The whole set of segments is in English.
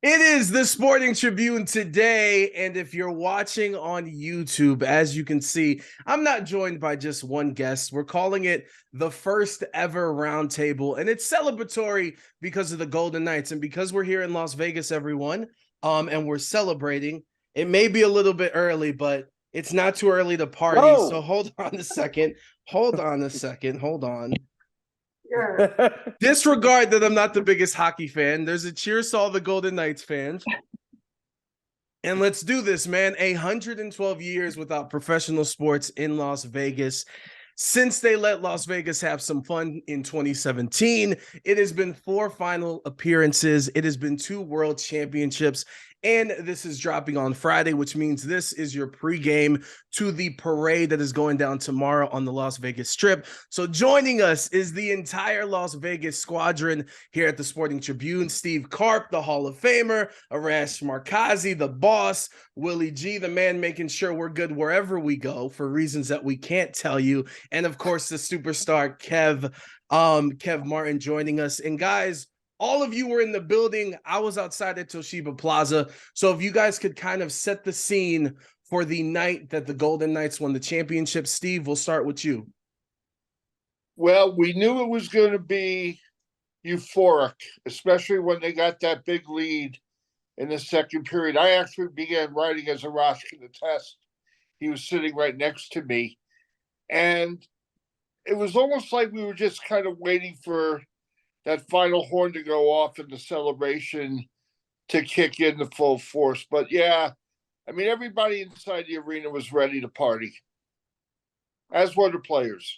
It is the Sporting Tribune today, and if you're watching on YouTube, as you can see, I'm not joined by just one guest. We're calling it the first ever roundtable, and it's celebratory because of the Golden Knights and because we're here in Las Vegas, everyone, and we're celebrating. It may be a little bit early, but it's not too early to party. Whoa. So hold on a second. Hold on. Sure. Disregard that I'm not the biggest hockey fan. There's a cheers to all the Golden Knights fans. And let's do this, man. 112 years without professional sports in Las Vegas. Since they let Las Vegas have some fun in 2017, it has been 4 final appearances. It has been 2 world championships. And this is dropping on Friday, which means this is your pregame to the parade that is going down tomorrow on the Las Vegas Strip. So joining us is the entire Las Vegas squadron here at the Sporting Tribune. Steve Carp, the Hall of Famer, Arash Markazi, the boss, Wille G, the man making sure we're good wherever we go for reasons that we can't tell you. And of course, the superstar Kev Martin joining us. And guys, all of you were in the building. I was outside at Toshiba Plaza. So if you guys could kind of set the scene for the night that the Golden Knights won the championship. Steve, we'll start with you. Well, we knew it was going to be euphoric, especially when they got that big lead in the second period. I actually began writing, as Arash can attest. He was sitting right next to me. And it was almost like we were just kind of waiting for that final horn to go off and the celebration to kick in the full force. But yeah, I mean, everybody inside the arena was ready to party, as were the players.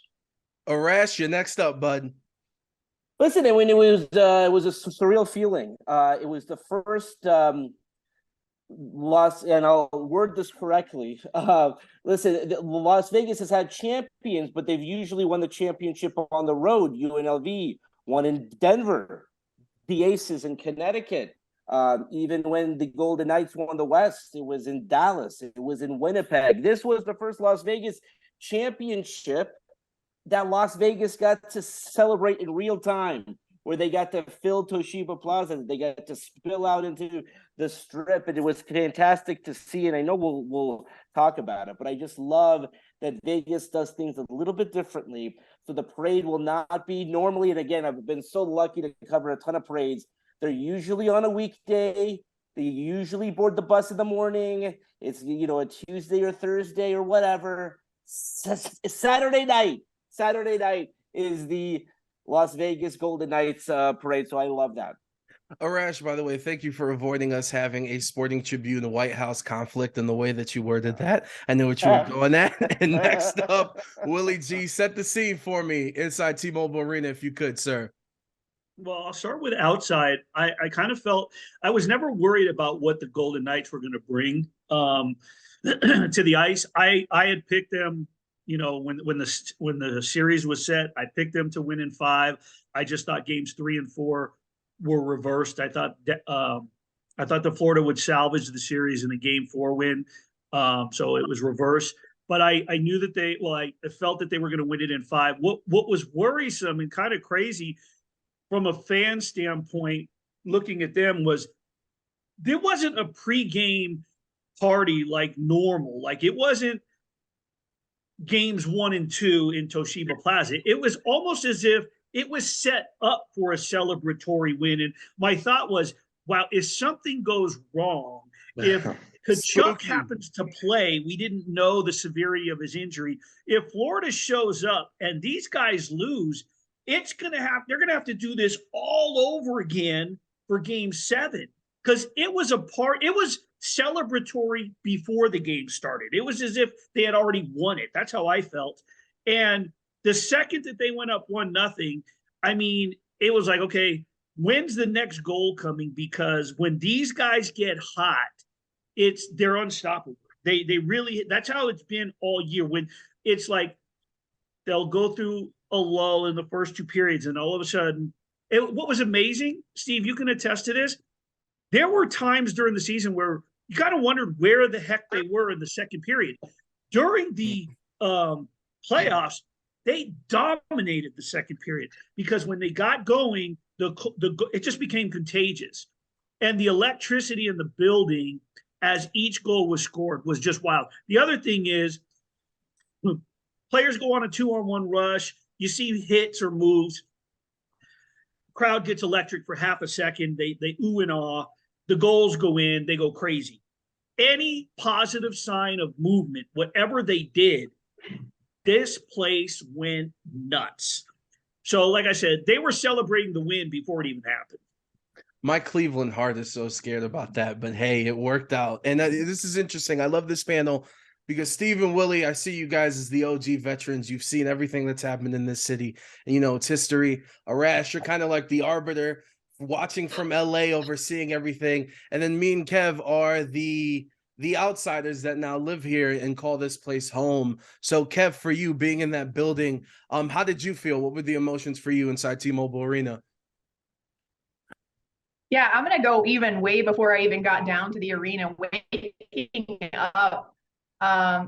Arash, you're next up, bud. Listen, when it was a surreal feeling. It was the first Las, and I'll word this correctly. Listen, Las Vegas has had champions, but they've usually won the championship on the road. UNLV, one in Denver, the Aces in Connecticut. Even when the Golden Knights won the West, it was in Dallas. It was in Winnipeg. This was the first Las Vegas championship that Las Vegas got to celebrate in real time, where they got to fill Toshiba Plaza. They got to spill out into the Strip, and it was fantastic to see. And I know we'll talk about it, but I just love that Vegas does things a little bit differently. So the parade will not be normally, and again, I've been so lucky to cover a ton of parades. They're usually on a weekday. They usually board the bus in the morning. It's, a Tuesday or Thursday or whatever. Saturday night is the Las Vegas Golden Knights parade, so I love that. Arash, by the way, thank you for avoiding us having a Sporting Tribune White House conflict in the way that you worded that. I knew what you were going at. And next up, Wille G, set the scene for me inside T-Mobile Arena, if you could, sir. Well, I'll start with outside. I kind of felt I was never worried about what the Golden Knights were going to bring to the ice. I had picked them, when the series was set. I picked them to win in 5. I just thought games 3 and 4 were reversed. I thought the Florida would salvage the series in a game 4 win. So it was reversed. But I knew that I felt that they were going to win it in 5. What was worrisome and kind of crazy from a fan standpoint, looking at them, was there wasn't a pregame party like normal. Like, it wasn't games 1 and 2 in Toshiba Plaza. It was almost as if it was set up for a celebratory win. And my thought was, wow, if something goes wrong, if Kachuk happens to play, we didn't know the severity of his injury. If Florida shows up and these guys lose, they're going to have to do this all over again for game 7. Because it was celebratory before the game started. It was as if they had already won it. That's how I felt. And the second that they went up 1-0, I mean, it was like, okay, when's the next goal coming? Because when these guys get hot, they're unstoppable. They really, that's how it's been all year. When it's like they'll go through a lull in the first 2 periods, and all of a sudden, what was amazing, Steve, you can attest to this. There were times during the season where you kind of wondered where the heck they were in the second period. During the playoffs, they dominated the second period because when they got going, it just became contagious. And the electricity in the building as each goal was scored was just wild. The other thing is, players go on a 2-on-1 rush. You see hits or moves. Crowd gets electric for half a second. They ooh and ah. The goals go in. They go crazy. Any positive sign of movement, whatever they did, this place went nuts. So, like I said, they were celebrating the win before it even happened. My Cleveland heart is so scared about that, but hey, it worked out. And this is interesting. I love this panel because Steve and Willie, I see you guys as the OG veterans. You've seen everything that's happened in this city. And, you know, it's history. Arash, you're kind of like the arbiter, watching from LA, overseeing everything. And then me and Kev are the outsiders that now live here and call this place home. So Kev, for you being in that building, how did you feel? What were the emotions for you inside T-Mobile Arena? Yeah, I'm going to go even way before I even got down to the arena, waking up.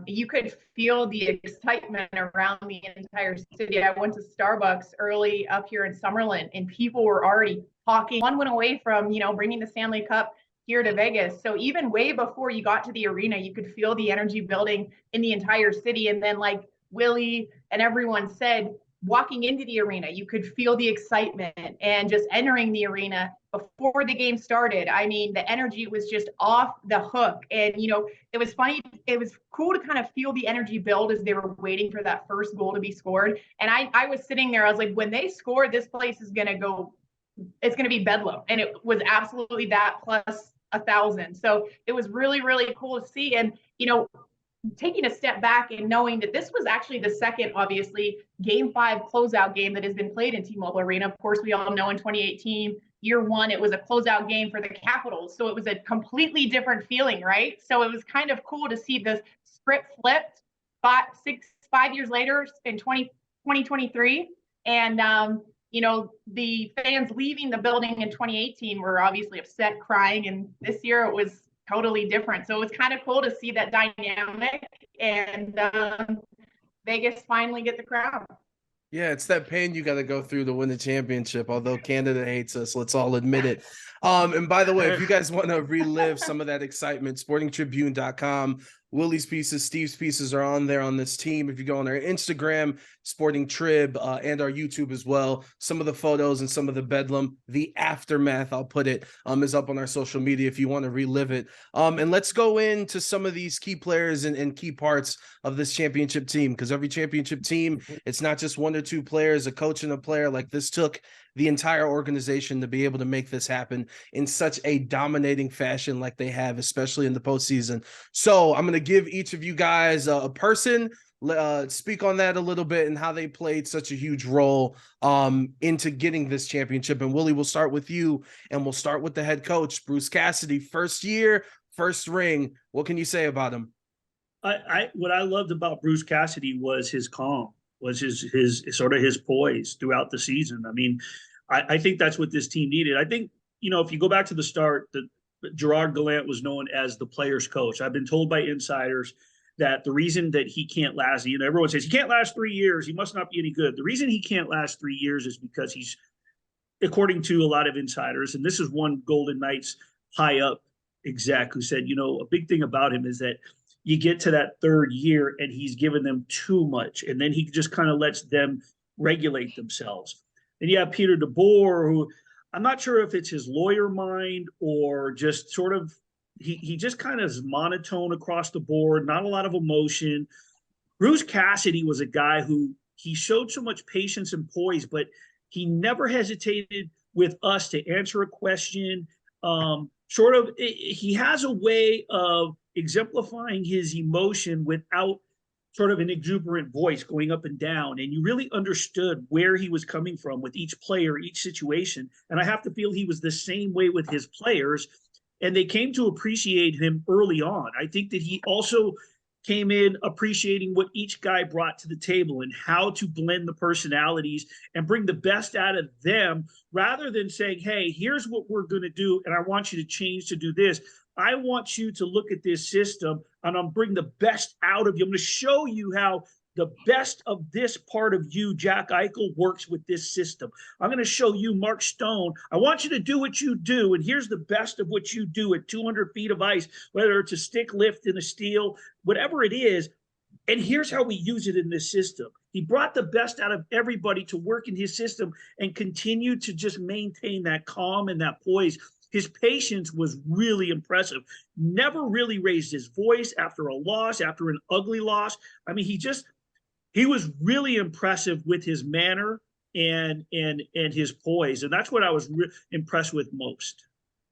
You could feel the excitement around the entire city. I went to Starbucks early up here in Summerlin, and people were already talking. One went away from, bringing the Stanley Cup here to Vegas. So even way before you got to the arena, you could feel the energy building in the entire city. And then, like Willie and everyone said, walking into the arena, you could feel the excitement, and just entering the arena before the game started. I mean, the energy was just off the hook. And, it was funny. It was cool to kind of feel the energy build as they were waiting for that first goal to be scored. And I was sitting there, I was like, when they score, this place is going to go, it's going to be bedlam. And it was absolutely that plus 1,000. So it was really, really cool to see. And, taking a step back and knowing that this was actually the second, obviously, Game 5 closeout game that has been played in T-Mobile Arena. Of course, we all know in 2018, year one, it was a closeout game for the Capitals. So it was a completely different feeling, right? So it was kind of cool to see this script flipped 5 years later in 2023. And, the fans leaving the building in 2018 were obviously upset, crying. And this year it was totally different. So it was kind of cool to see that dynamic, and Vegas finally get the crown. Yeah, it's that pain you got to go through to win the championship. Although Canada hates us, let's all admit it. And by the way, if you guys want to relive some of that excitement, sportingtribune.com. Willie's pieces, Steve's pieces are on there on this team. If you go on our Instagram, Sporting Trib, and our YouTube as well, some of the photos and some of the bedlam, the aftermath, I'll put it, is up on our social media if you want to relive it. And let's go into some of these key players and key parts of this championship team, because every championship team, it's not just one or two players, a coach and a player. Like, this took the entire organization to be able to make this happen in such a dominating fashion like they have, especially in the postseason. So I'm going to give each of you guys a person, speak on that a little bit and how they played such a huge role into getting this championship. And Willie, we'll start with you, and we'll start with the head coach, Bruce Cassidy. First year, first ring. What can you say about him? What I loved about Bruce Cassidy was his calm, was his sort of his poise throughout the season. I mean, I think that's what this team needed. I think, if you go back to the start, Gerard Gallant was known as the player's coach. I've been told by insiders that the reason that he can't last, everyone says he can't last 3 years, he must not be any good. The reason he can't last 3 years is because he's, according to a lot of insiders, and this is one Golden Knights high up exec who said, a big thing about him is that you get to that third year and he's given them too much, and then he just kind of lets them regulate themselves. And you have Peter DeBoer, who I'm not sure if it's his lawyer mind or just sort of, he just kind of is monotone across the board, not a lot of emotion. Bruce Cassidy was a guy who he showed so much patience and poise, but he never hesitated with us to answer a question. He has a way of exemplifying his emotion without sort of an exuberant voice going up and down. And you really understood where he was coming from with each player, each situation. And I have to feel he was the same way with his players. And they came to appreciate him early on. I think that he also came in appreciating what each guy brought to the table and how to blend the personalities and bring the best out of them, rather than saying, hey, here's what we're going to do, and I want you to change to do this. I want you to look at this system, and I'm bring the best out of you. I'm going to show you how the best of this part of you, Jack Eichel, works with this system. I'm going to show you, Mark Stone. I want you to do what you do, and here's the best of what you do at 200 feet of ice, whether it's a stick lift in a steal, whatever it is. And here's how we use it in this system. He brought the best out of everybody to work in his system and continued to just maintain that calm and that poise. His patience was really impressive. Never really raised his voice after a loss, after an ugly loss. I mean, he was really impressive with his manner and his poise. And that's what I was impressed with most.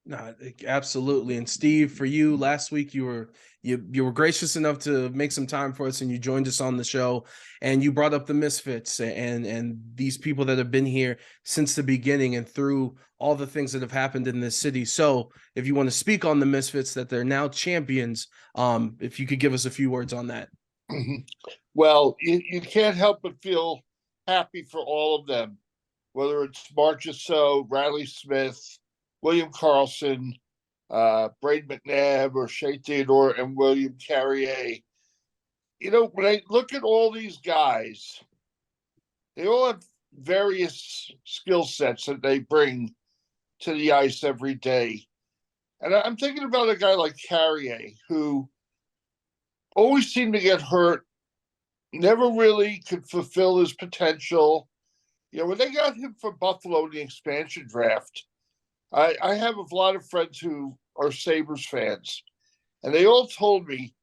No, absolutely. And Steve, for you, last week you were gracious enough to make some time for us, and you joined us on the show, and you brought up the Misfits and these people that have been here since the beginning and through all the things that have happened in this city. So if you want to speak on the Misfits, that they're now champions, if you could give us a few words on that. Well, you can't help but feel happy for all of them, whether it's Marchessault, Riley Smith, William Karlsson, Braden McNabb, or Shea Theodore, and William Carrier. You know, when I look at all these guys, they all have various skill sets that they bring to the ice every day. And I'm thinking about a guy like Carrier, who always seemed to get hurt, never really could fulfill his potential. You know, when they got him from Buffalo in the expansion draft, I have a lot of friends who are Sabres fans, and they all told me,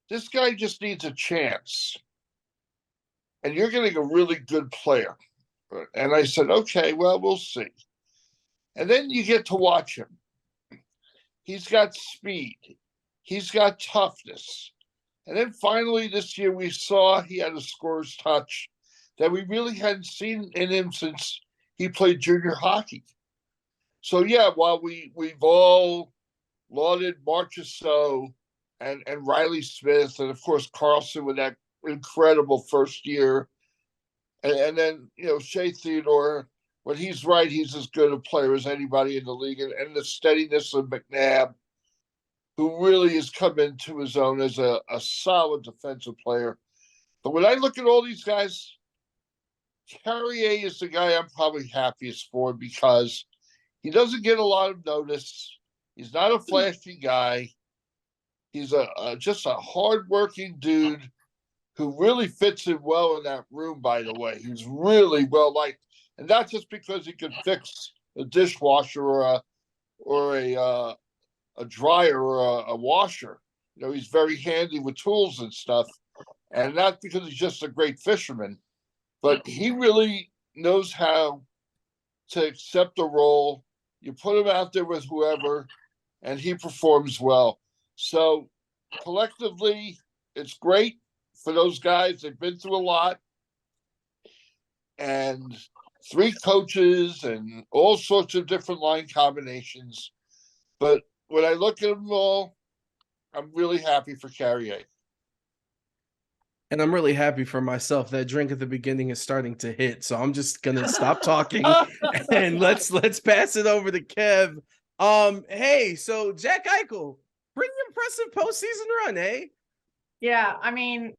this guy just needs a chance, and you're getting a really good player. And I said, okay, well, we'll see. And then you get to watch him. He's got speed. He's got toughness. And then finally this year we saw he had a scorer's touch that we really hadn't seen in him since he played junior hockey. So, yeah, while we've all lauded Marchessault and Riley Smith, and, of course, Karlsson with that incredible first year, and then, you know, Shea Theodore, when he's right, he's as good a player as anybody in the league, and the steadiness of McNabb, who really has come into his own as a solid defensive player. But when I look at all these guys, Carrier is the guy I'm probably happiest for because he doesn't get a lot of notice. He's not a flashy guy. He's just a hardworking dude who really fits in well in that room, by the way. He's really well liked. And not just because he can fix a dishwasher or a dryer or a washer. You know, he's very handy with tools and stuff. And not because he's just a great fisherman, but he really knows how to accept a role. You put him out there with whoever, and he performs well. So collectively, it's great for those guys. They've been through a lot. And 3 coaches and all sorts of different line combinations. But when I look at them all, I'm really happy for Carrier. And I'm really happy for myself. That drink at the beginning is starting to hit. So I'm just gonna stop talking and let's pass it over to Kev. Hey, so Jack Eichel, pretty impressive postseason run, eh? Yeah, I mean,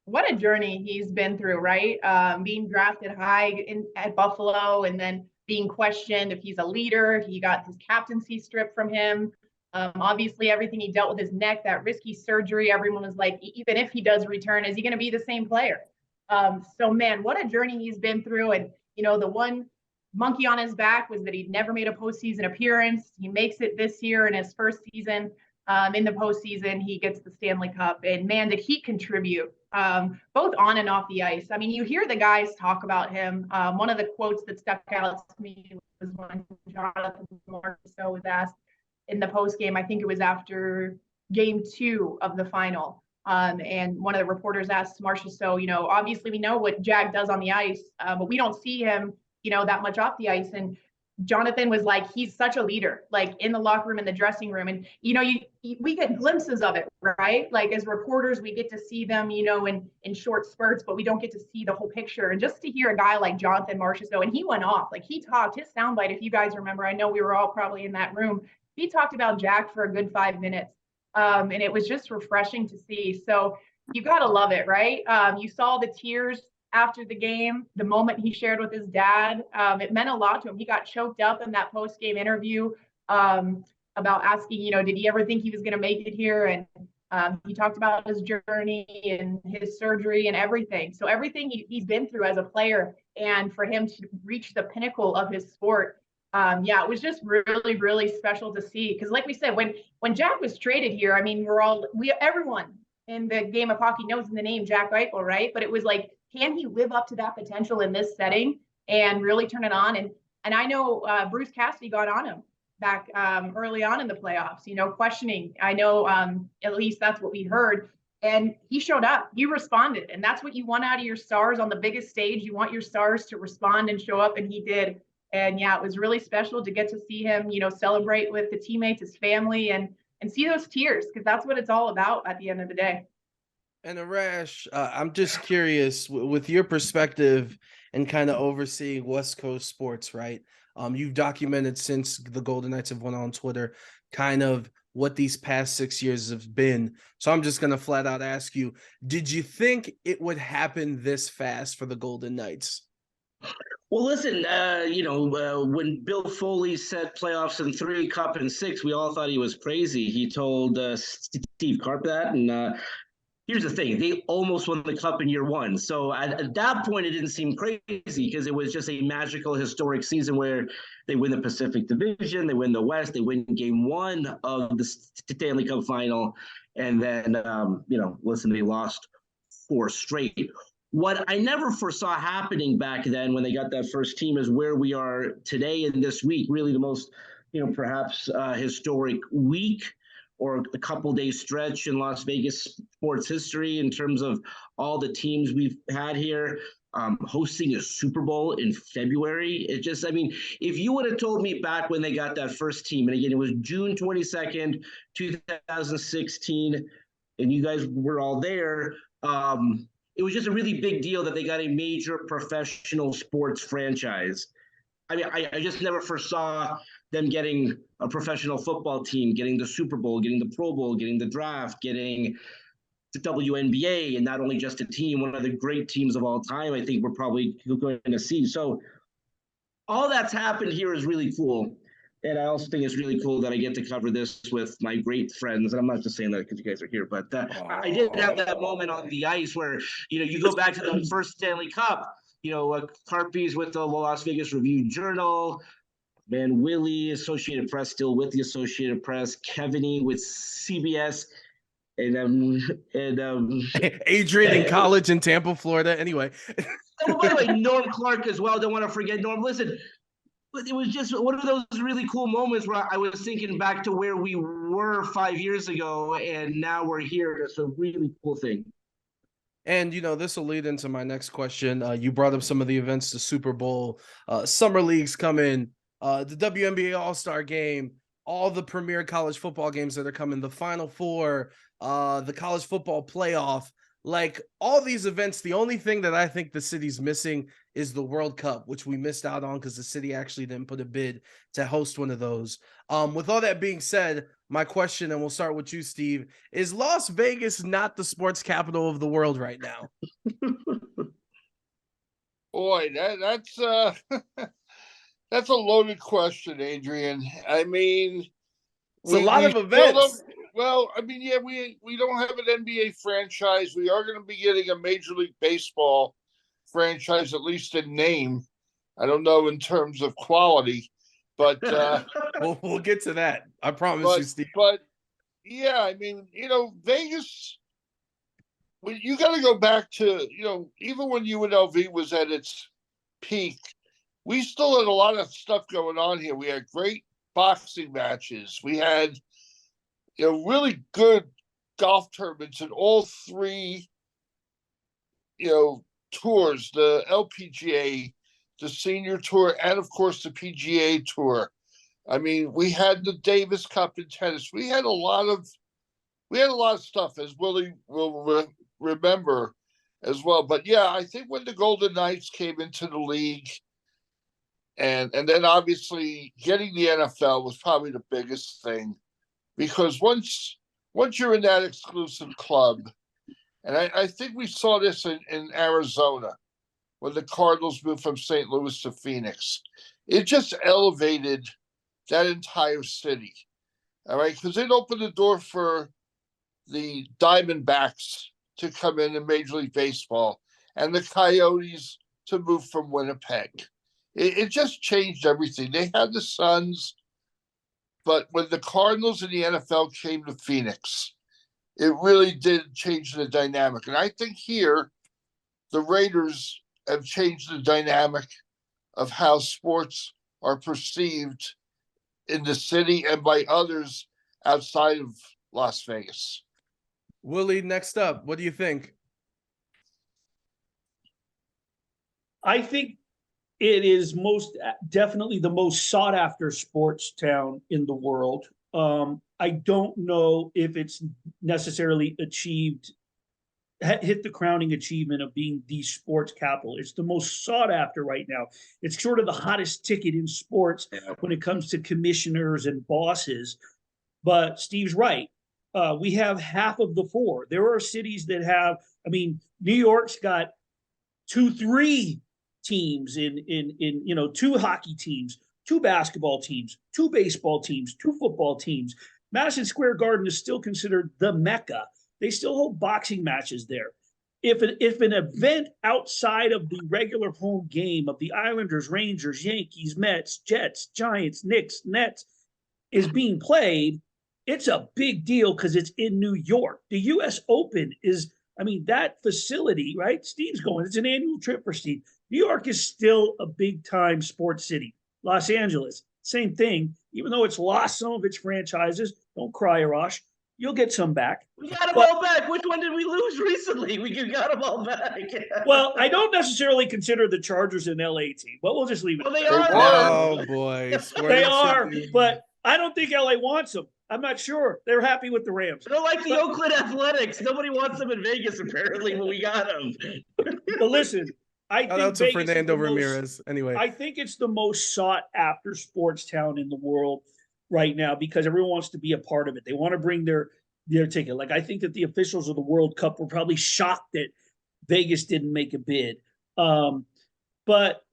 what a journey he's been through, right? Being drafted high at Buffalo and then being questioned if he's a leader. He got his captaincy stripped from him. Obviously, everything he dealt with his neck, that risky surgery, everyone was like, even if he does return, is he going to be the same player? So, man, what a journey he's been through. And, you know, the one monkey on his back was that he'd never made a postseason appearance. He makes it this year in his first season. In the postseason, he gets the Stanley Cup. And, man, did he contribute both on and off the ice. I mean, you hear the guys talk about him. One of the quotes that stuck out to me was when Jonathan Marchessault was asked in the post game, I think it was after game 2 of the final. And one of the reporters asked Marchessault, you know, obviously we know what Jack does on the ice, but we don't see him, you know, that much off the ice. And Jonathan was like, he's such a leader, like in the locker room, in the dressing room. And, you know, we get glimpses of it, right? Like as reporters, we get to see them, you know, in short spurts, but we don't get to see the whole picture. And just to hear a guy like Jonathan Marchessault, and he went off, like he talked his soundbite, if you guys remember, I know we were all probably in that room. He talked about Jack for a good 5 minutes. And it was just refreshing to see. So, you gotta love it, right? You saw the tears after the game, the moment he shared with his dad. It meant a lot to him. He got choked up in that post-game interview about asking, did he ever think he was going to make it here? And he talked about his journey and his surgery and everything. So everything he's been through as a player, and for him to reach the pinnacle of his sport, it was just really, really special to see. Because, like we said, when Jack was traded here, I mean, everyone in the game of hockey knows the name Jack Eichel, right? But it was like, can he live up to that potential in this setting and really turn it on? And I know Bruce Cassidy got on him back early on in the playoffs, questioning. I know at least that's what we heard. And he showed up. He responded. And that's what you want out of your stars on the biggest stage. You want your stars to respond and show up, and he did. And it was really special to get to see him, celebrate with the teammates, his family, and see those tears, because that's what it's all about at the end of the day. And Arash, I'm just curious, with your perspective and kind of overseeing West Coast sports, right? You've documented since the Golden Knights have went on Twitter, kind of what these past 6 years have been. So I'm just going to flat out ask you, did you think it would happen this fast for the Golden Knights? Well, listen, when Bill Foley said playoffs in 3, Cup in 6, we all thought he was crazy. He told Steve Carp that, and here's the thing. They almost won the Cup in year 1. So at that point, it didn't seem crazy because it was just a magical, historic season where they win the Pacific Division, they win the West, they win game 1 of the Stanley Cup final. And then, they lost 4 straight. What I never foresaw happening back then when they got that first team is where we are today in this week, really the most, perhaps historic week or a couple-day stretch in Las Vegas sports history in terms of all the teams we've had here, hosting a Super Bowl in February. If you would have told me back when they got that first team, and again, it was June 22nd, 2016, and you guys were all there, it was just a really big deal that they got a major professional sports franchise. I just never foresaw them getting a professional football team, getting the Super Bowl, getting the Pro Bowl, getting the draft, getting the WNBA, and not only just a team, one of the great teams of all time, I think we're probably going to see. So all that's happened here is really cool. And I also think it's really cool that I get to cover this with my great friends. And I'm not just saying that because you guys are here, but I did have that moment on the ice where, you go back to the first Stanley Cup, Carpy's with the Las Vegas Review-Journal, Wille, Associated Press, still with the Associated Press, Kevaney with CBS, and Adrian in college in Tampa, Florida. Anyway. Oh, by the way, Norm Clark as well. Don't want to forget Norm. Listen, it was just one of those really cool moments where I was thinking back to where we were 5 years ago, and now we're here. It's a really cool thing. And, this will lead into my next question. You brought up some of the events, the Super Bowl, Summer League's coming, the WNBA All-Star Game, all the premier college football games that are coming, the Final Four, the college football playoff. Like all these events, the only thing that I think the city's missing is the World Cup, which we missed out on because the city actually didn't put a bid to host one of those. With all that being said, my question, and we'll start with you, Steve, is Las Vegas not the sports capital of the world right now? Boy, that's a loaded question, Adrian. It's a lot of events. Well, we don't have an NBA franchise. We are going to be getting a Major League Baseball franchise, at least in name. I don't know in terms of quality, but we'll get to that. I promise you, Steve. But yeah, Vegas. You got to go back to even when UNLV was at its peak, we still had a lot of stuff going on here. We had great boxing matches. We had really good golf tournaments in all 3 tours, the LPGA, the senior tour, and of course the PGA tour. We had the Davis Cup in tennis. We had a lot of stuff, as Willie will remember as well. But yeah, I think when the Golden Knights came into the league, and then obviously getting the NFL was probably the biggest thing, because once you're in that exclusive club, And I think we saw this in Arizona when the Cardinals moved from St. Louis to Phoenix. It just elevated that entire city, all right? Because it opened the door for the Diamondbacks to come in Major League Baseball and the Coyotes to move from Winnipeg. It just changed everything. They had the Suns, but when the Cardinals and the NFL came to Phoenix, it really did change the dynamic. And I think here, the Raiders have changed the dynamic of how sports are perceived in the city and by others outside of Las Vegas. Willie, next up, what do you think? I think it is most definitely the most sought after sports town in the world. I don't know if it's necessarily hit the crowning achievement of being the sports capital. It's the most sought after right now. It's sort of the hottest ticket in sports when it comes to commissioners and bosses. But Steve's right. We have half of the four. There are cities that have, New York's got 2-3 teams in 2 hockey teams, 2 basketball teams, 2 baseball teams, 2 football teams. Madison Square Garden is still considered the Mecca. They still hold boxing matches there. If an event outside of the regular home game of the Islanders, Rangers, Yankees, Mets, Jets, Giants, Knicks, Nets is being played, it's a big deal because it's in New York. The U.S. Open is, that facility, right? Steve's going. It's an annual trip for Steve. New York is still a big-time sports city. Los Angeles, same thing. Even though it's lost some of its franchises, don't cry, Arash. You'll get some back. We got them all back. Which one did we lose recently? We got them all back. Well, I don't necessarily consider the Chargers an LA team, but we'll just leave it. Well, they are now. Oh, boy. They are, but I don't think LA wants them. I'm not sure. They're happy with the Rams. They're like the Oakland Athletics. Nobody wants them in Vegas, apparently, but we got them. But listen, I Shout think out to Vegas Fernando Ramirez. Anyway, I think it's the most sought after sports town in the world right now because everyone wants to be a part of it. They want to bring their ticket. Like, I think that the officials of the World Cup were probably shocked that Vegas didn't make a bid. But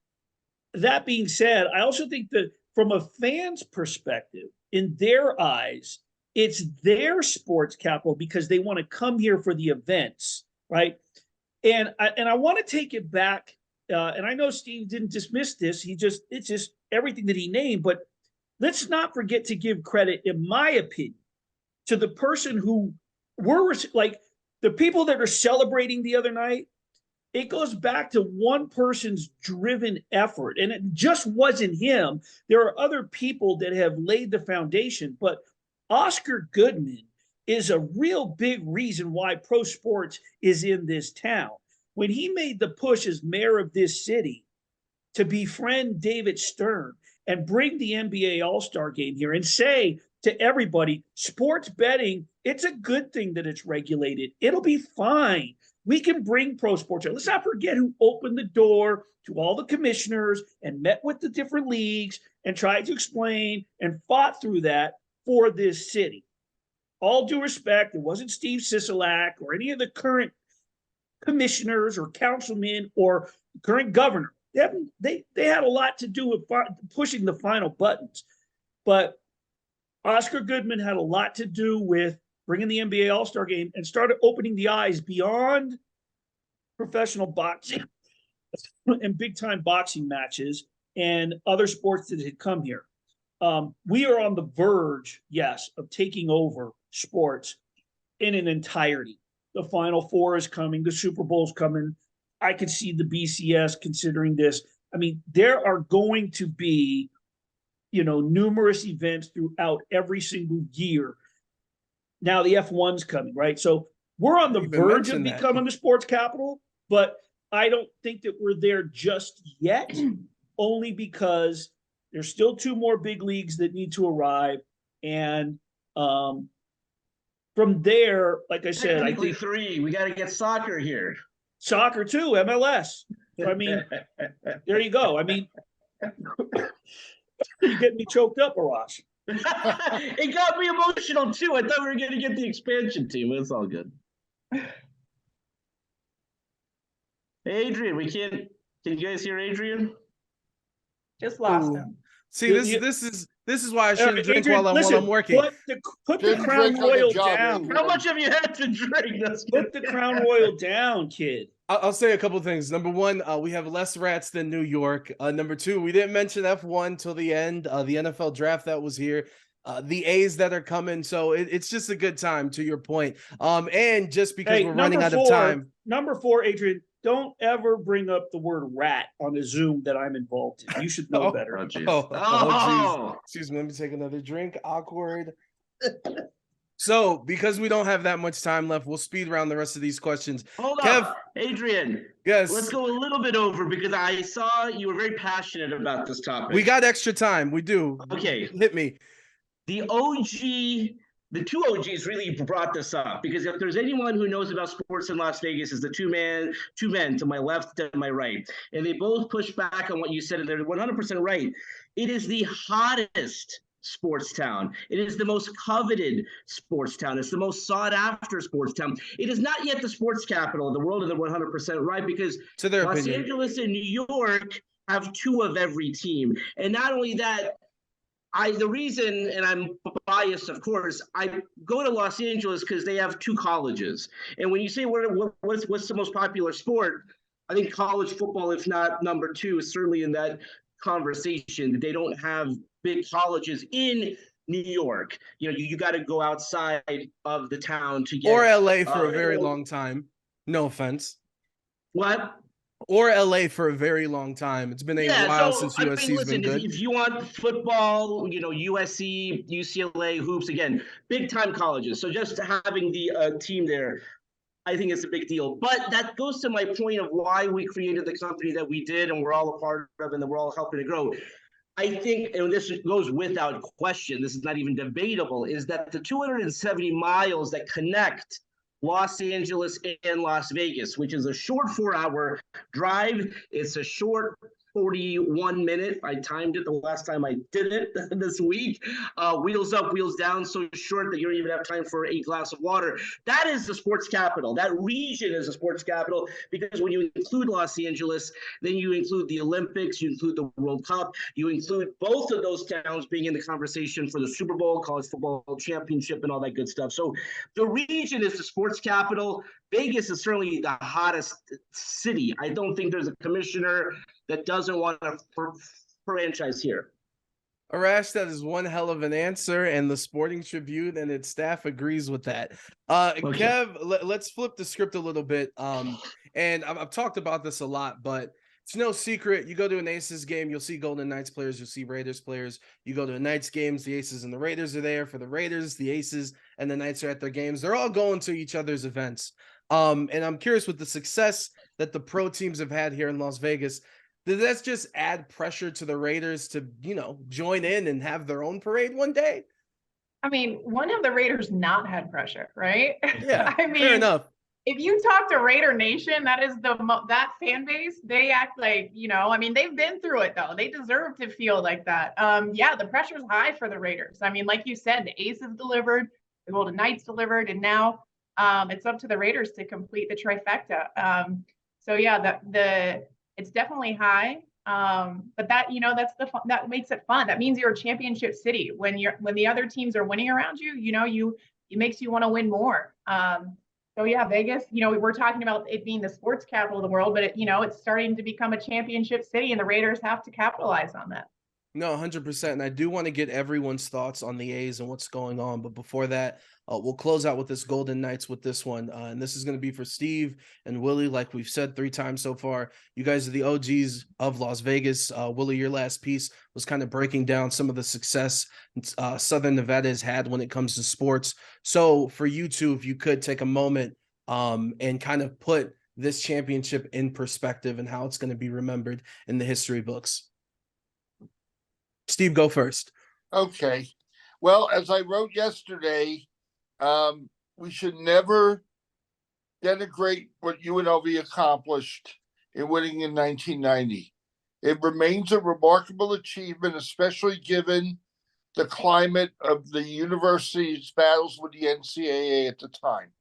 that being said, I also think that from a fan's perspective, in their eyes, it's their sports capital because they want to come here for the events, right? And I want to take it back. And I know Steve didn't dismiss this. It's just everything that he named. But let's not forget to give credit, in my opinion, to the person who were like the people that are celebrating the other night. It goes back to one person's driven effort, and it just wasn't him. There are other people that have laid the foundation, but Oscar Goodman is a real big reason why pro sports is in this town. When he made the push as mayor of this city to befriend David Stern and bring the NBA All-Star game here and say to everybody, sports betting, it's a good thing that it's regulated. It'll be fine. We can bring pro sports. Let's not forget who opened the door to all the commissioners and met with the different leagues and tried to explain and fought through that for this city. All due respect, it wasn't Steve Sisolak or any of the current commissioners or councilmen or current governor. They had a lot to do with pushing the final buttons. But Oscar Goodman had a lot to do with bringing the NBA All-Star game and started opening the eyes beyond professional boxing and big-time boxing matches and other sports that had come here. We are on the verge, yes, of taking over sports in an entirety. The Final Four is coming. The Super Bowl's coming. I could see the BCS considering this. There are going to be, numerous events throughout every single year. Now the F1's coming, right? So we're on the verge of becoming the sports capital, but I don't think that we're there just yet, only because there's still 2 more big leagues that need to arrive. And from there, like I said, I think 3. We got to get soccer here. Soccer too, MLS. There you go. You're getting me choked up, Arash. It got me emotional too. I thought we were going to get the expansion team. It's all good. Hey, Adrian, we can't. Can you guys hear Adrian? Just lost Ooh. him. See, this is why I shouldn't drink Adrian, while listen, I'm working. Put the Didn't Crown drink on the Royal job, down. Adrian. How much have you had to drink? Put the Crown Royal down, kid. I'll say a couple things. Number one, we have less rats than New York. Number two, we didn't mention F1 till the end. The NFL draft that was here, the A's that are coming. So it's just a good time, to your point. And just because we're running out of time. Number 4, Adrian, don't ever bring up the word rat on a Zoom that I'm involved in. You should know better. Oh, geez. Geez. Excuse me. Let me take another drink. Awkward. So, because we don't have that much time left, we'll speed round the rest of these questions. Hold Kev, on, Adrian. yes. Let's go a little bit over because I saw you were very passionate about this topic. We got extra time. We do. Okay. Hit me. The the two OGs really brought this up because if there's anyone who knows about sports in Las Vegas, is the two men to my left and my right. And they both push back on what you said, and they're 100% right. It is the hottest sports town. It is the most coveted sports town. It's the most sought after sports town. It is not yet the sports capital of the world, and they're 100% right because To their Los opinion. Angeles and New York have 2 of every team. And not only that, the reason, and I'm biased, of course, I go to Los Angeles because they have 2 colleges. And when you say what's the most popular sport, I think college football, if not number 2, is certainly in that conversation. They don't have big colleges in New York. You know, you got to go outside of the town to get. Or LA for a very long time. No offense. What? Or LA for a very long time. It's been a while since USC's been good. If you want football, USC, UCLA, hoops, again, big time colleges. So just having the team there, I think it's a big deal. But that goes to my point of why we created the company that we did and we're all a part of and that we're all helping to grow. I think, and this goes without question, this is not even debatable, is that the 270 miles that connect Los Angeles and Las Vegas, which is a short 4-hour drive. It's a short 41 minute. I timed it the last time I did it this week. Wheels up, wheels down, so short that you don't even have time for a glass of water. That is the sports capital. That region is a sports capital because when you include Los Angeles, then you include the Olympics, you include the World Cup, you include both of those towns being in the conversation for the Super Bowl, college football championship, and all that good stuff. So the region is the sports capital. Vegas is certainly the hottest city. I don't think there's a commissioner that doesn't want a franchise here. Arash, that is one hell of an answer, and the Sporting Tribune and its staff agrees with that. Okay. Kev, let's flip the script a little bit. And I've talked about this a lot, but it's no secret. You go to an Aces game, you'll see Golden Knights players, you'll see Raiders players. You go to a Knights games, the Aces and the Raiders are there. For the Raiders, the Aces and the Knights are at their games. They're all going to each other's events. And I'm curious, with the success that the pro teams have had here in Las Vegas, does that just add pressure to the Raiders to, join in and have their own parade one day? I mean, when have the Raiders not had pressure, right? Yeah, I mean, fair enough. If you talk to Raider Nation, that is that fan base, they act like, I mean, they've been through it though. They deserve to feel like that. Yeah, the pressure's high for the Raiders. I mean, like you said, the Aces delivered, the Golden Knights delivered, and now it's up to the Raiders to complete the trifecta. So yeah, it's definitely high. But that, that's that makes it fun. That means you're a championship city. When the other teams are winning around you, it makes you want to win more. So yeah, Vegas, we're talking about it being the sports capital of the world, but it's starting to become a championship city, and the Raiders have to capitalize on that. No, 100%. And I do want to get everyone's thoughts on the A's and what's going on. But before that, we'll close out with this Golden Knights with this one. And this is going to be for Steve and Willie, like we've said 3 times so far. You guys are the OGs of Las Vegas. Willie, your last piece was kind of breaking down some of the success Southern Nevada has had when it comes to sports. So for you two, if you could take a moment and kind of put this championship in perspective and how it's going to be remembered in the history books. Steve, go first. Okay. Well, as I wrote yesterday, we should never denigrate what UNLV accomplished in winning in 1990. It remains a remarkable achievement, especially given the climate of the university's battles with the NCAA at the time.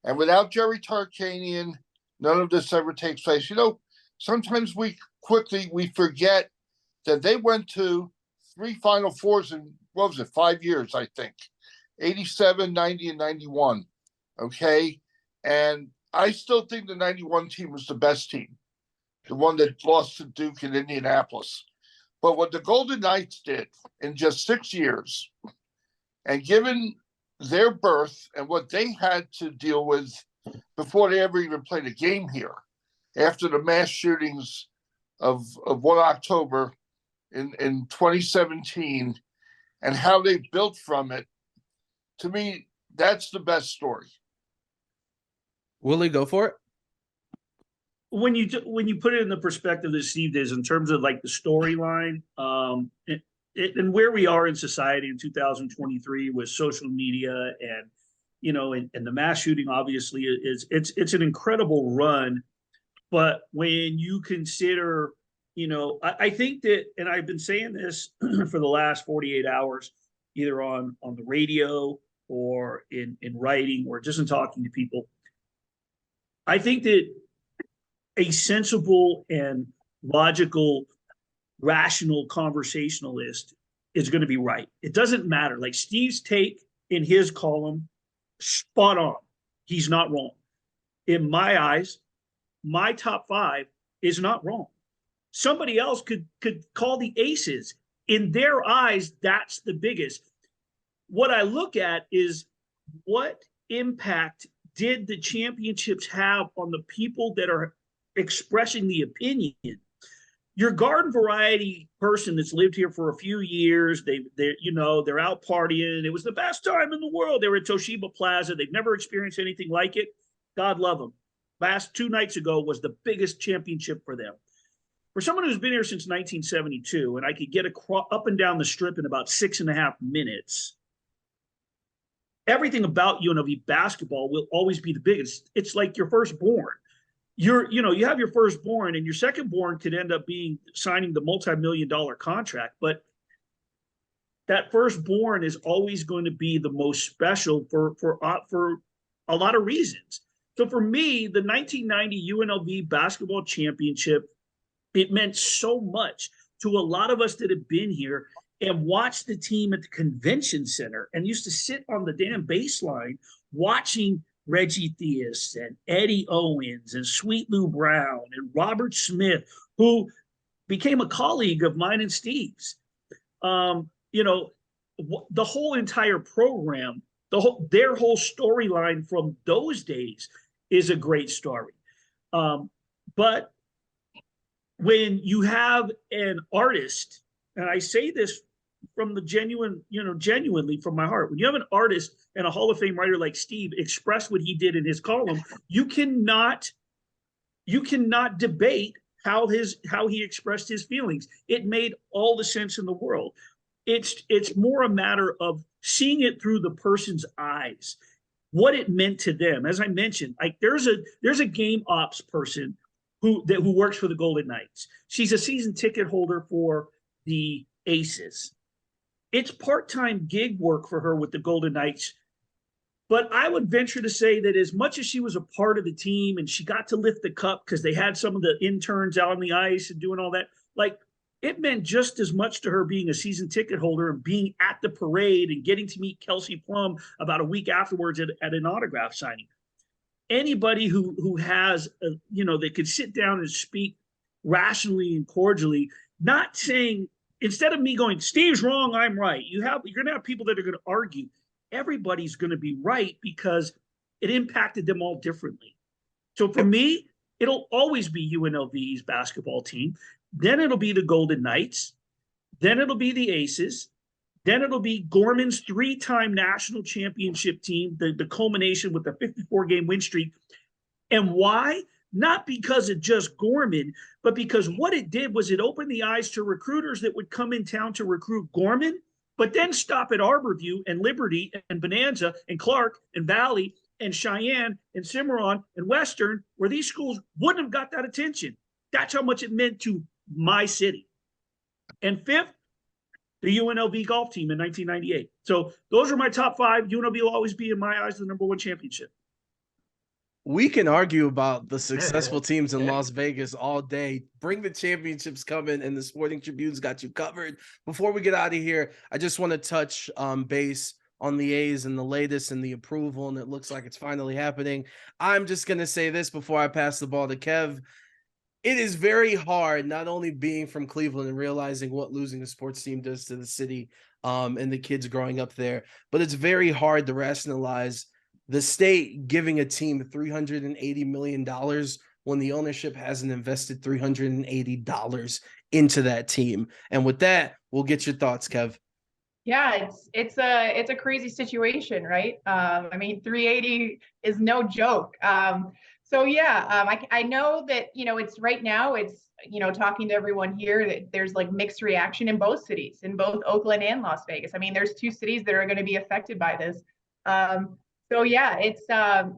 And without Jerry Tarkanian, none of this ever takes place. Sometimes we forget that they went to 3 Final Fours in, 5 years, I think, 87, 90, and 91. Okay. And I still think the 91 team was the best team, the one that lost to Duke in Indianapolis. But what the Golden Knights did in just 6 years, and given their birth and what they had to deal with before they ever even played a game here, after the mass shootings of 1 October in 2017, and how they built from it, to me, that's the best story. Willie, go for it. When you put it in the perspective that Steve does in terms of like the storyline, and where we are in society in 2023 with social media and and the mass shooting, obviously it's an incredible run. But when you consider, I think that, and I've been saying this for the last 48 hours, either on the radio or in writing or just in talking to people, I think that a sensible and logical, rational conversationalist is going to be right. It doesn't matter. Like Steve's take in his column, spot on. He's not wrong. In my eyes, my top 5 is not wrong. Somebody else could call the Aces. In their eyes, that's the biggest. What I look at is what impact did the championships have on the people that are expressing the opinion? Your garden variety person that's lived here for a few years, they're out partying. It was the best time in the world. They were at Toshiba Plaza. They've never experienced anything like it. God love them. Last 2 nights ago was the biggest championship for them. For someone who's been here since 1972, and I could get up and down the strip in about 6.5 minutes, everything about UNLV basketball will always be the biggest. It's like your firstborn. You have your firstborn, and your secondborn could end up signing the multi-million-dollar contract, but that firstborn is always going to be the most special for a lot of reasons. So for me, the 1990 UNLV basketball championship, it meant so much to a lot of us that have been here and watched the team at the convention center and used to sit on the damn baseline watching Reggie Theus and Eddie Owens and Sweet Lou Brown and Robert Smith, who became a colleague of mine and Steve's. The whole entire program, their whole storyline from those days is a great story. But when you have an artist, and I say this from the genuinely from my heart, when you have an artist and a Hall of Fame writer like Steve express what he did in his column, you cannot debate how he expressed his feelings. It made all the sense in the world. It's more a matter of seeing it through the person's eyes, what it meant to them. As I mentioned, like there's a game ops person who works for the Golden Knights. She's a season ticket holder for the Aces. It's part-time gig work for her with the Golden Knights. But I would venture to say that as much as she was a part of the team and she got to lift the cup because they had some of the interns out on the ice and doing all that, like it meant just as much to her being a season ticket holder and being at the parade and getting to meet Kelsey Plum about a week afterwards at an autograph signing. Anybody who has, that could sit down and speak rationally and cordially, not saying, instead of me going, Steve's wrong, I'm right. You're going to have people that are going to argue. Everybody's going to be right because it impacted them all differently. So for me, it'll always be UNLV's basketball team. Then it'll be the Golden Knights. Then it'll be the Aces. Then it'll be Gorman's 3-time national championship team, the culmination with the 54-game win streak. And why? Not because of just Gorman, but because what it did was it opened the eyes to recruiters that would come in town to recruit Gorman, but then stop at Arborview and Liberty and Bonanza and Clark and Valley and Cheyenne and Cimarron and Western, where these schools wouldn't have got that attention. That's how much it meant to my city. And 5th, the UNLV golf team in 1998. So those are my top 5. UNLV will always be, in my eyes, the #1 championship. We can argue about the successful teams in Las Vegas all day. Bring the championships coming, and the Sporting Tribune's got you covered. Before we get out of here, I just want to touch base on the A's and the latest and the approval, and it looks like it's finally happening. I'm just going to say this before I pass the ball to Kev. It is very hard, not only being from Cleveland and realizing what losing a sports team does to the city and the kids growing up there, but it's very hard to rationalize the state giving a team $380 million when the ownership hasn't invested $380 into that team. And with that, we'll get your thoughts, Kev. Yeah, it's a crazy situation, right? I mean, 380 is no joke. So yeah, I know that, it's right now, it's, talking to everyone here, that there's like mixed reaction in both cities, in both Oakland and Las Vegas. I mean, there's two cities that are going to be affected by this. So yeah, it's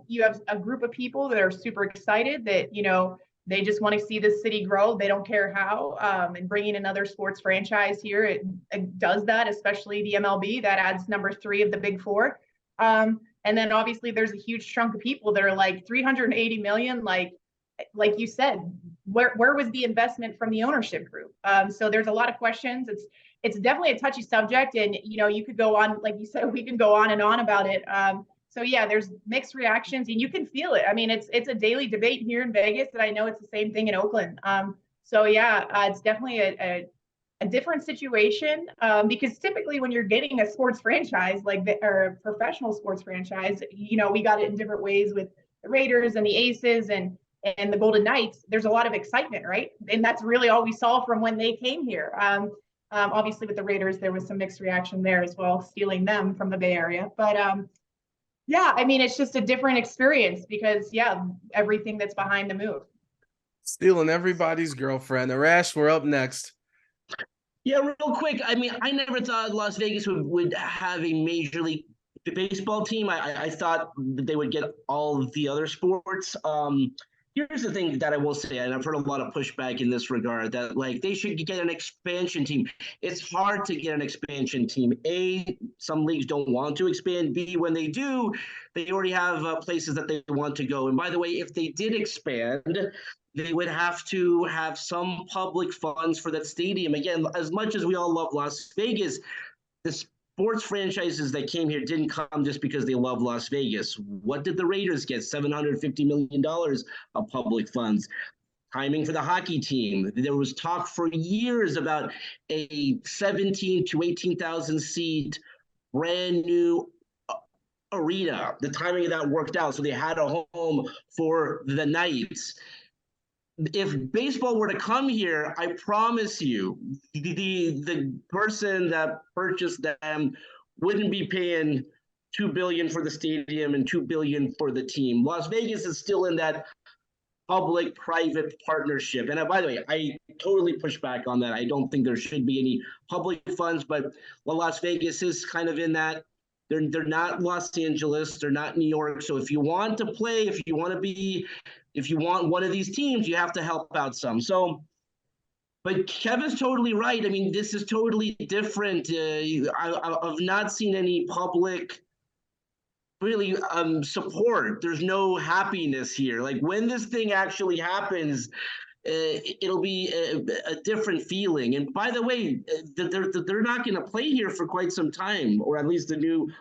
you have a group of people that are super excited that, they just want to see this city grow. They don't care how. And bringing another sports franchise here, it does that, especially the MLB. That adds number 3 of the big 4. And then obviously there's a huge chunk of people that are like 380 million, like you said, where was the investment from the ownership group? So there's a lot of questions. It's definitely a touchy subject, and you could go on, like you said, we can go on and on about it. So yeah, there's mixed reactions, and you can feel it. I mean, it's a daily debate here in Vegas, and I know it's the same thing in Oakland. So yeah, it's definitely a different situation, because typically when you're getting a sports franchise or a professional sports franchise, we got it in different ways with the Raiders and the Aces and the Golden Knights. There's a lot of excitement, right? And that's really all we saw from when they came here. Obviously with the Raiders, there was some mixed reaction there as well, stealing them from the Bay Area. But yeah, I mean, it's just a different experience because, yeah, everything that's behind the move. Stealing everybody's girlfriend. Arash, we're up next. Yeah, real quick. I mean, I never thought Las Vegas would have a Major League Baseball team. I thought that they would get all of the other sports. Here's the thing that I will say, and I've heard a lot of pushback in this regard, that like they should get an expansion team. It's hard to get an expansion team. A, some leagues don't want to expand. B, when they do, they already have places that they want to go. And by the way, if they did expand, they would have to have some public funds for that stadium. Again, as much as we all love Las Vegas, the sports franchises that came here didn't come just because they love Las Vegas. What did the Raiders get? $750 million of public funds. Timing for the hockey team. There was talk for years about a 17 to 18,000 seat brand new arena. The timing of that worked out, so they had a home for the Knights. If baseball were to come here, I promise you, the person that purchased them wouldn't be paying $2 billion for the stadium and $2 billion for the team. Las Vegas is still in that public-private partnership. And by the way, I totally push back on that. I don't think there should be any public funds, but Las Vegas is kind of in that. They're not Los Angeles, they're not New York. So if you want to play, if you want one of these teams, you have to help out some. So, but Kevin's totally right. I mean, this is totally different. I've not seen any public really support. There's no happiness here. Like when this thing actually happens, it'll be a different feeling. And by the way, they're not going to play here for quite some time, or at least the new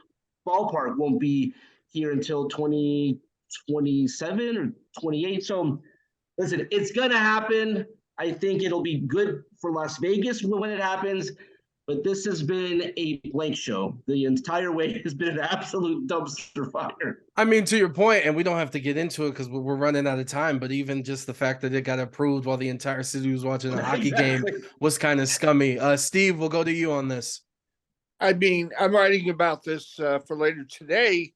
ballpark won't be here until 2027 or 28. So listen, it's going to happen. I think it'll be good for Las Vegas when it happens. But this has been a blank show. The entire way has been an absolute dumpster fire. I mean, to your point, and we don't have to get into it because we're running out of time, but even just the fact that it got approved while the entire city was watching a hockey game was kind of scummy. Steve, we'll go to you on this. I mean, I'm writing about this for later today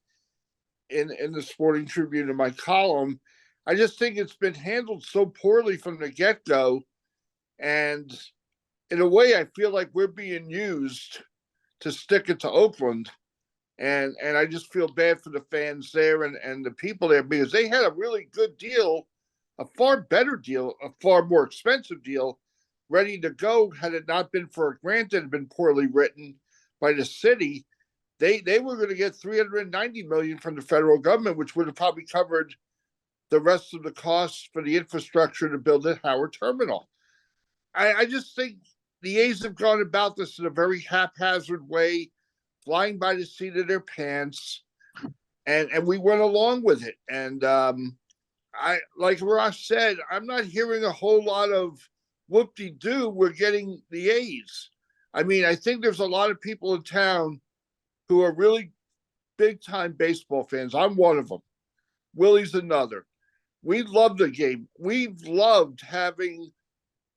in the Sporting Tribune in my column. I just think it's been handled so poorly from the get-go. And in a way, I feel like we're being used to stick it to Oakland. And I just feel bad for the fans there and the people there, because they had a really good deal, a far better deal, a far more expensive deal, ready to go had it not been for a grant that had been poorly written by the city. They were going to get $390 million from the federal government, which would have probably covered the rest of the costs for the infrastructure to build at Howard Terminal. I just think the A's have gone about this in a very haphazard way, flying by the seat of their pants, and we went along with it. And I, like Arash said, I'm not hearing a whole lot of whoop-de-doo. We're getting the A's. I mean, I think there's a lot of people in town who are really big-time baseball fans. I'm one of them. Willie's another. We love the game. We've loved having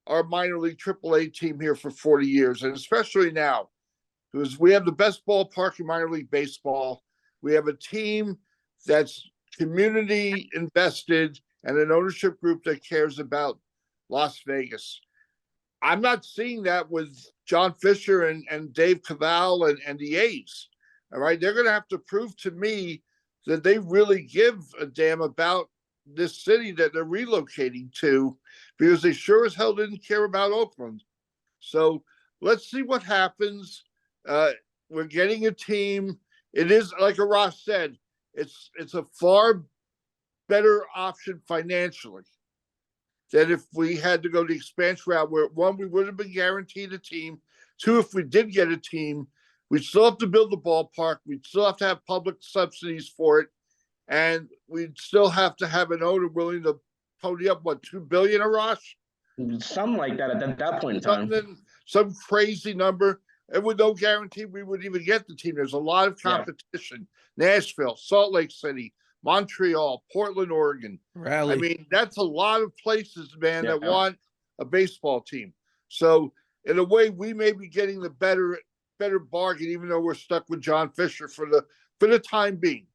our minor league AAA team here for 40 years, and especially now, because we have the best ballpark in minor league baseball. We have a team that's community invested and an ownership group that cares about Las Vegas. I'm not seeing that with John Fisher and Dave Cavall and the A's. All right, they're going to have to prove to me that they really give a damn about this city that they're relocating to, because they sure as hell didn't care about Oakland. So let's see what happens. We're getting a team. It is, like Arash said, it's a far better option financially than if we had to go the expansion route, where one, we would have been guaranteed a team. Two, if we did get a team, we'd still have to build the ballpark. We'd still have to have public subsidies for it. And we'd still have to have an owner willing to pony up, what, $2 billion, Arash? Something like that at that point in time. Some crazy number. And with no guarantee we would even get the team. There's a lot of competition. Yeah. Nashville, Salt Lake City, Montreal, Portland, Oregon. Raleigh. I mean, that's a lot of places, man, that want a baseball team. So in a way, we may be getting the better bargain, even though we're stuck with John Fisher for the time being.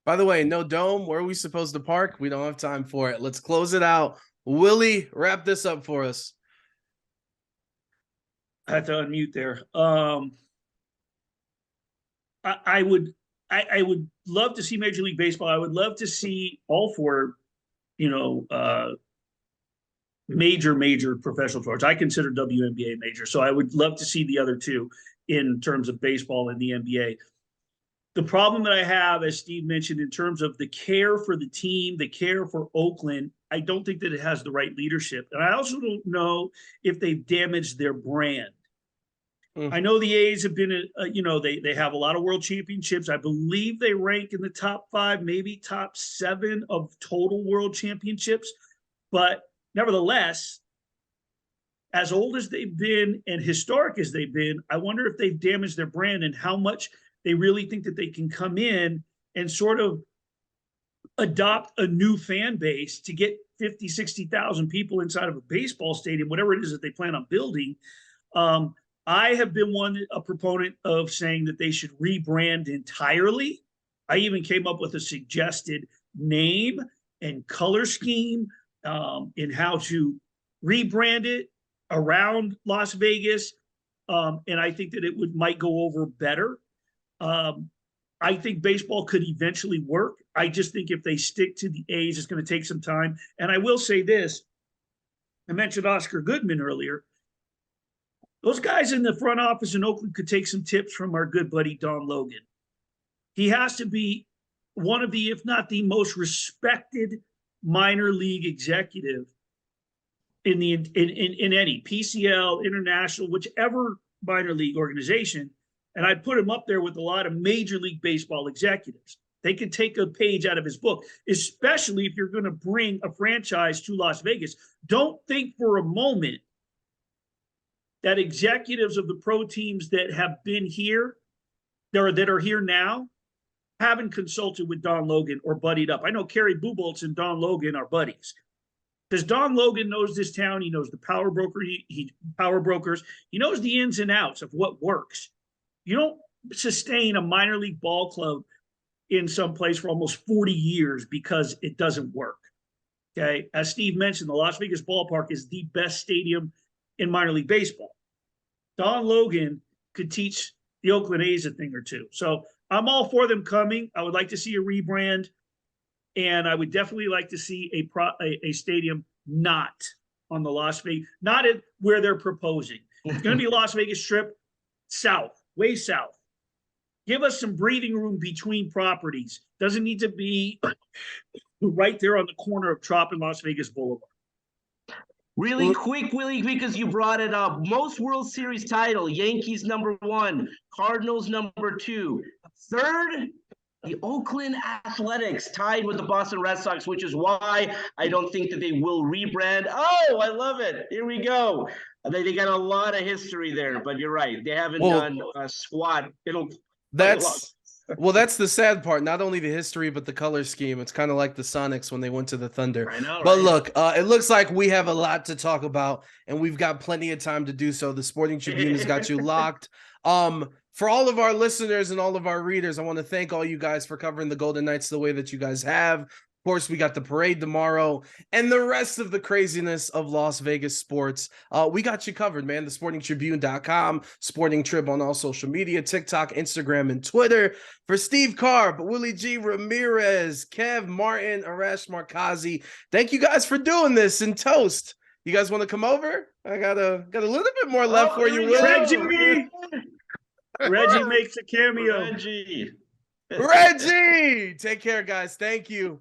By the way, no dome. Where are we supposed to park? We don't have time for it. Let's close it out. Willie, wrap this up for us. I have to unmute there. I would love to see Major League Baseball. I would love to see all four, major professional sports. I consider WNBA major, so I would love to see the other two in terms of baseball and the NBA. The problem that I have, as Steve mentioned, in terms of the care for the team, the care for Oakland, I don't think that it has the right leadership. And I also don't know if they've damaged their brand. I know the A's have been, they have a lot of world championships. I believe they rank in the top 5, maybe top 7 of total world championships. But nevertheless, as old as they've been and historic as they've been, I wonder if they've damaged their brand and how much they really think that they can come in and sort of adopt a new fan base to get 50, 60,000 people inside of a baseball stadium, whatever it is that they plan on building. I have been a proponent of saying that they should rebrand entirely. I even came up with a suggested name and color scheme in how to rebrand it around Las Vegas. And I think that it might go over better. I think baseball could eventually work. I just think if they stick to the A's, it's going to take some time. And I will say this. I mentioned Oscar Goodman earlier. Those guys in the front office in Oakland could take some tips from our good buddy Don Logan. He has to be one of the, if not the most respected minor league executive in any PCL, international, whichever minor league organization. And I'd put him up there with a lot of Major League Baseball executives. They could take a page out of his book, especially if you're going to bring a franchise to Las Vegas. Don't think for a moment that executives of the pro teams that have been here, that are here now, haven't consulted with Don Logan or buddied up. I know Kerry Buboltz and Don Logan are buddies. Because Don Logan knows this town. He knows the power brokers. He knows the ins and outs of what works. You don't sustain a minor league ball club in some place for almost 40 years because it doesn't work. Okay. As Steve mentioned, the Las Vegas ballpark is the best stadium in minor league baseball. Don Logan could teach the Oakland A's a thing or two. So I'm all for them coming. I would like to see a rebrand, and I would definitely like to see a stadium not on the Las Vegas, not at where they're proposing. It's going to be Las Vegas Strip south, way south. Give us some breathing room between properties. Doesn't need to be right there on the corner of Trop and Las Vegas Boulevard. Really quick, Willie, because you brought it up. Most World Series title, Yankees #1, Cardinals #2. Third, the Oakland Athletics tied with the Boston Red Sox, which is why I don't think that they will rebrand. Oh, I love it. Here we go. They got a lot of history there, but you're right. They haven't done a squat. That's the sad part. Not only the history, but the color scheme. It's kind of like the Sonics when they went to the Thunder. I know, but right? look, it looks like we have a lot to talk about, and we've got plenty of time to do so. The Sporting Tribune has got you locked. For all of our listeners and all of our readers, I want to thank all you guys for covering the Golden Knights the way that you guys have. Of course, we got the parade tomorrow and the rest of the craziness of Las Vegas sports. We got you covered, man. TheSportingTribune.com, Sporting Trib on all social media, TikTok, Instagram, and Twitter. For Steve Carp, Wille G, Ramirez, Kev, Martin, Arash Markazi, thank you guys for doing this. And toast. You guys want to come over? I got a little bit more left for you, Will. Reggie makes a cameo. Reggie. Reggie, take care, guys. Thank you.